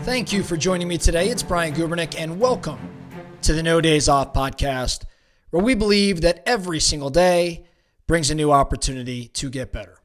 Thank you for joining me today. It's Brian Gubernick, and welcome to the No Days Off podcast, where we believe that every single day brings a new opportunity to get better.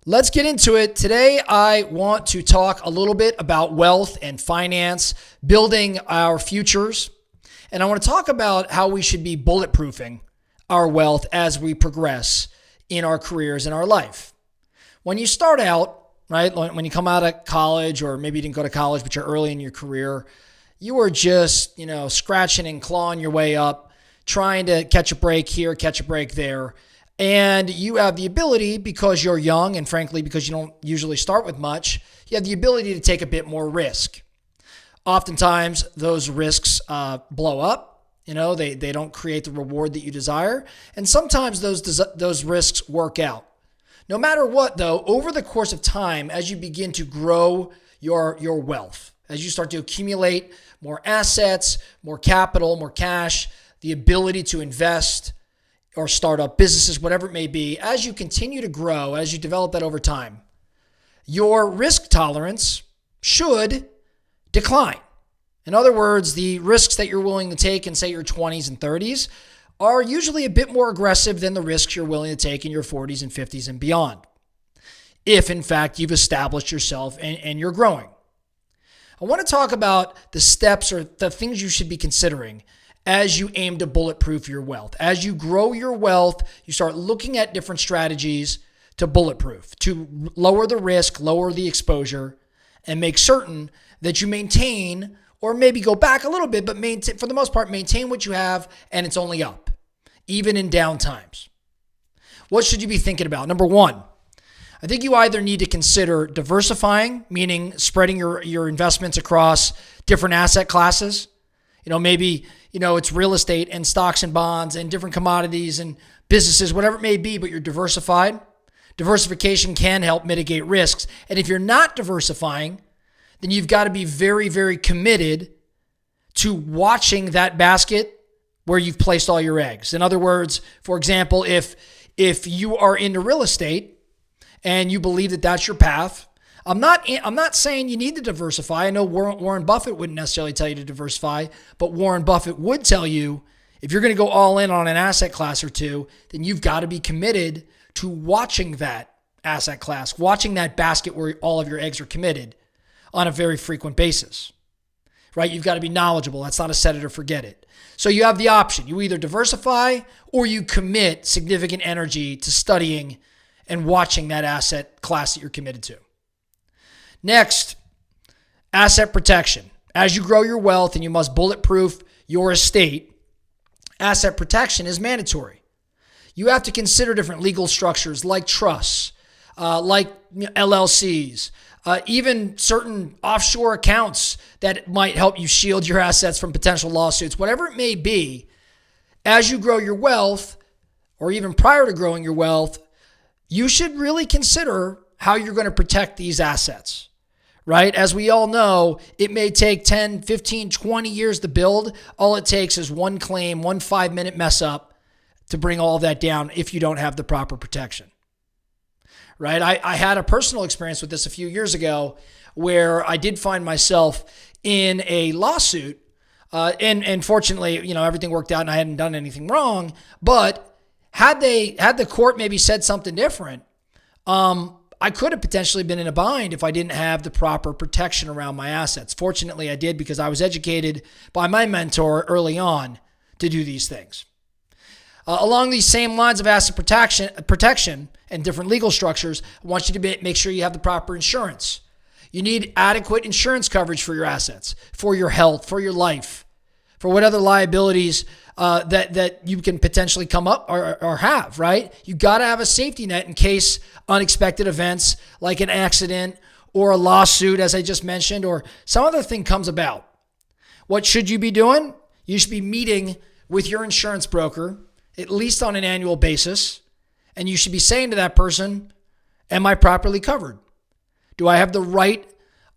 Let's get into it. Today, I want to talk a little bit about wealth and finance, building our futures, and I want to talk about how we should be bulletproofing our wealth as we progress in our careers and our life. When you start out, right, when you come out of college, or maybe you didn't go to college, but you're early in your career, you are just, scratching and clawing your way up, trying to catch a break here, catch a break there. And you have the ability, because you're young and frankly, because you don't usually start with much, you have the ability to take a bit more risk. Oftentimes, those risks blow up. They don't create the reward that you desire. And sometimes those risks work out. No matter what, though, over the course of time, as you begin to grow your wealth, as you start to accumulate more assets, more capital, more cash, the ability to invest or start up businesses, whatever it may be, as you continue to grow, as you develop that over time, your risk tolerance should decline. In other words, the risks that you're willing to take in, say, your 20s and 30s are usually a bit more aggressive than the risks you're willing to take in your 40s and 50s and beyond, if in fact you've established yourself and you're growing. I want to talk about the steps or the things you should be considering as you aim to bulletproof your wealth. As you grow your wealth, you start looking at different strategies to bulletproof, to lower the risk, lower the exposure, and make certain that you maintain, or maybe go back a little bit, but maintain, for the most part, maintain what you have, and it's only up, even in down times. What should you be thinking about? Number one, I think you either need to consider diversifying, meaning spreading your investments across different asset classes. Maybe it's real estate and stocks and bonds and different commodities and businesses, whatever it may be, but you're diversified. Diversification can help mitigate risks. And if you're not diversifying, then you've got to be very, very committed to watching that basket where you've placed all your eggs. In other words, for example, if you are into real estate and you believe that that's your path, I'm not saying you need to diversify. I know Warren Buffett wouldn't necessarily tell you to diversify, but Warren Buffett would tell you if you're going to go all in on an asset class or two, then you've got to be committed to watching that asset class, watching that basket where all of your eggs are committed on a very frequent basis, right? You've got to be knowledgeable. That's not a set it or forget it. So you have the option. You either diversify or you commit significant energy to studying and watching that asset class that you're committed to. Next, asset protection. As you grow your wealth and you must bulletproof your estate, asset protection is mandatory. You have to consider different legal structures like trusts, like LLCs, even certain offshore accounts that might help you shield your assets from potential lawsuits, whatever it may be. As you grow your wealth, or even prior to growing your wealth, you should really consider how you're going to protect these assets, right? As we all know, it may take 10, 15, 20 years to build. All it takes is one claim, 1 5-minute mess up to bring all that down if you don't have the proper protection. Right? I had a personal experience with this a few years ago where I did find myself in a lawsuit. And fortunately, everything worked out and I hadn't done anything wrong. But had the court maybe said something different, I could have potentially been in a bind if I didn't have the proper protection around my assets. Fortunately, I did, because I was educated by my mentor early on to do these things. Along these same lines of asset protection and different legal structures, I want you to make sure you have the proper insurance. You need adequate insurance coverage for your assets, for your health, for your life, for what other liabilities that you can potentially come up or have, right? You got to have a safety net in case unexpected events like an accident or a lawsuit, as I just mentioned, or some other thing comes about. What should you be doing? You should be meeting with your insurance broker at least on an annual basis, and you should be saying to that person, am I properly covered? Do I have the right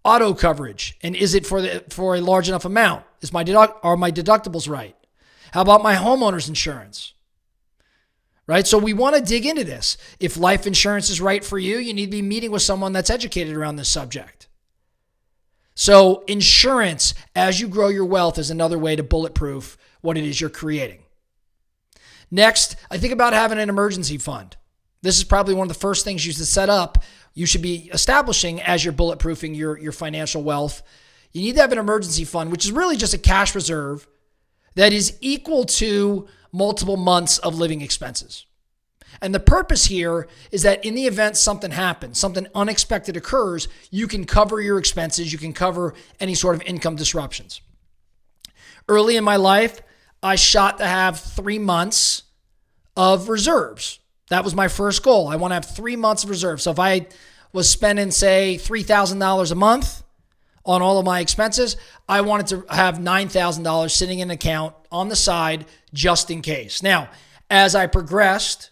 auto coverage? And is it for a large enough amount? Are my deductibles right? How about my homeowner's insurance? Right? So we want to dig into this. If life insurance is right for you, you need to be meeting with someone that's educated around this subject. So insurance, as you grow your wealth, is another way to bulletproof what it is you're creating. Next, I think about having an emergency fund. This is probably one of the first things you should set up. You should be establishing as you're bulletproofing your financial wealth. You need to have an emergency fund, which is really just a cash reserve that is equal to multiple months of living expenses. And the purpose here is that in the event something happens, something unexpected occurs, you can cover your expenses, you can cover any sort of income disruptions. Early in my life, I shot to have 3 months of reserves. That was my first goal. I want to have 3 months of reserves. So if I was spending, say, $3,000 a month on all of my expenses, I wanted to have $9,000 sitting in an account on the side just in case. Now, as I progressed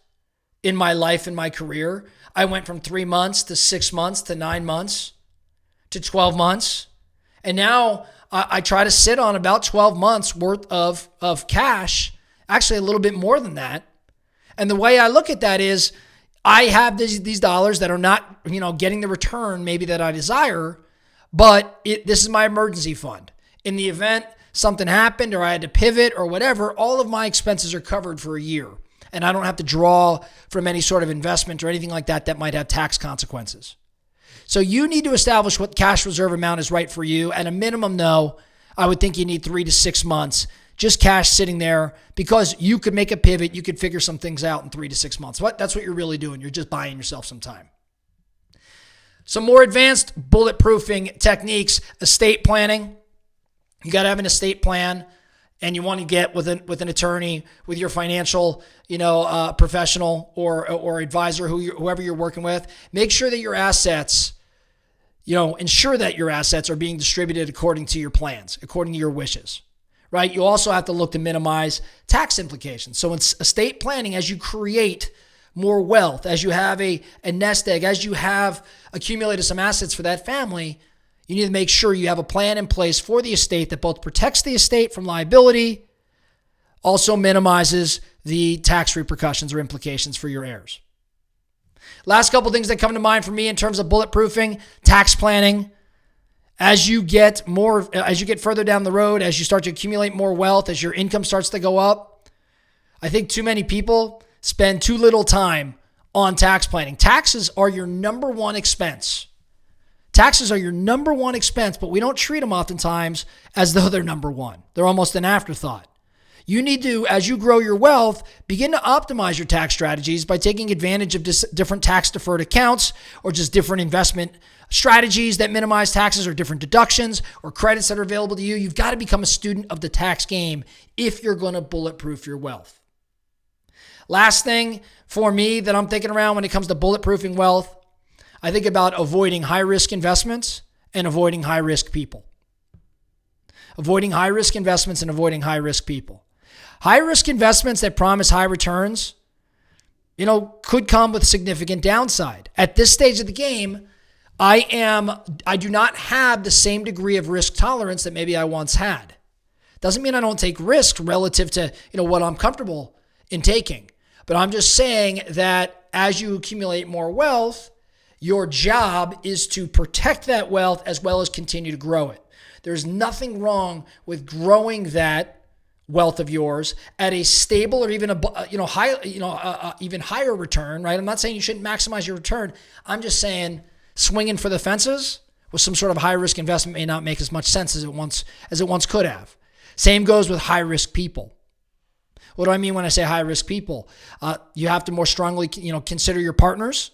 in my life and my career, I went from 3 months to 6 months to 9 months to 12 months. And now I try to sit on about 12 months worth of cash, actually a little bit more than that. And the way I look at that is I have these dollars that are not, getting the return maybe that I desire, but this is my emergency fund. In the event something happened or I had to pivot or whatever, all of my expenses are covered for a year. And I don't have to draw from any sort of investment or anything like that might have tax consequences. So you need to establish what cash reserve amount is right for you. At a minimum, though, I would think you need 3 to 6 months, just cash sitting there, because you could make a pivot. You could figure some things out in 3 to 6 months. That's what you're really doing. You're just buying yourself some time. Some more advanced bulletproofing techniques: estate planning. You got to have an estate plan, and you want to get with an attorney, with your financial, professional or advisor, whoever you're working with. Make sure that your assets, ensure that your assets are being distributed according to your plans, according to your wishes, right? You also have to look to minimize tax implications. So in estate planning, as you create more wealth, as you have a nest egg, as you have accumulated some assets for that family, you need to make sure you have a plan in place for the estate that both protects the estate from liability, also minimizes the tax repercussions or implications for your heirs. Last couple things that come to mind for me in terms of bulletproofing: tax planning. As you get further down the road, as you start to accumulate more wealth, as your income starts to go up, I think too many people spend too little time on tax planning. Taxes are your number one expense. Taxes are your number one expense, but we don't treat them oftentimes as though they're number one. They're almost an afterthought. You need to, as you grow your wealth, begin to optimize your tax strategies by taking advantage of different tax-deferred accounts, or just different investment strategies that minimize taxes, or different deductions or credits that are available to you. You've got to become a student of the tax game if you're going to bulletproof your wealth. Last thing for me that I'm thinking around when it comes to bulletproofing wealth, I think about avoiding high-risk investments and avoiding high-risk people. Avoiding high-risk investments and avoiding high-risk people. High-risk investments that promise high returns, could come with significant downside. At this stage of the game, I do not have the same degree of risk tolerance that maybe I once had. Doesn't mean I don't take risk relative to, what I'm comfortable in taking. But I'm just saying that as you accumulate more wealth, your job is to protect that wealth as well as continue to grow it. There's nothing wrong with growing that wealth of yours at a stable or even even higher return, right? I'm not saying you shouldn't maximize your return. I'm just saying swinging for the fences with some sort of high risk investment may not make as much sense as it once could have. Same goes with high risk people. What do I mean when I say high risk people? You have to more strongly, consider your partners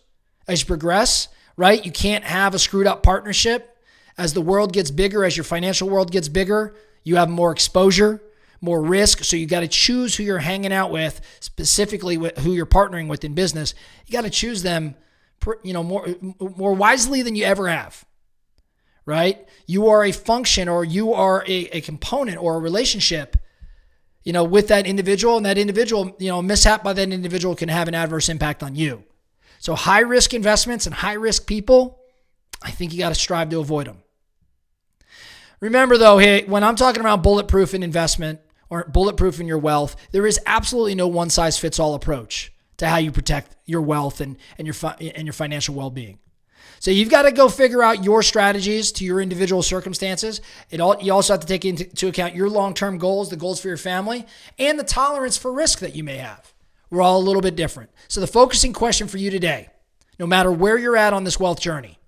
as you progress, right? You can't have a screwed up partnership. As the world gets bigger, as your financial world gets bigger, you have more exposure, more risk. So you got to choose who you're hanging out with, specifically who you're partnering with in business. You got to choose them, more wisely than you ever have, right? You are a function, or you are a component or a relationship, with that individual, and that individual, mishap by that individual can have an adverse impact on you. So high risk investments and high risk people, I think you got to strive to avoid them. Remember though, hey, when I'm talking about bulletproof in investment or bulletproof in your wealth, there is absolutely no one size fits all approach to how you protect your wealth and your financial well-being. So you've got to go figure out your strategies to your individual circumstances. You also have to take into account your long-term goals, the goals for your family, and the tolerance for risk that you may have. We're all a little bit different. So the focusing question for you today, no matter where you're at on this wealth journey,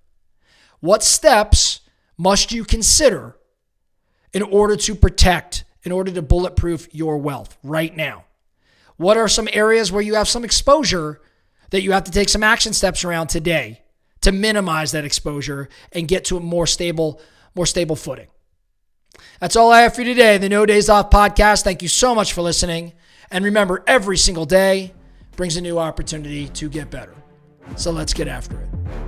what steps must you consider in order to protect, in order to bulletproof your wealth right now? What are some areas where you have some exposure that you have to take some action steps around today to minimize that exposure and get to a more stable footing? That's all I have for you today, the No Days Off podcast. Thank you so much for listening. And remember, every single day brings a new opportunity to get better. So let's get after it.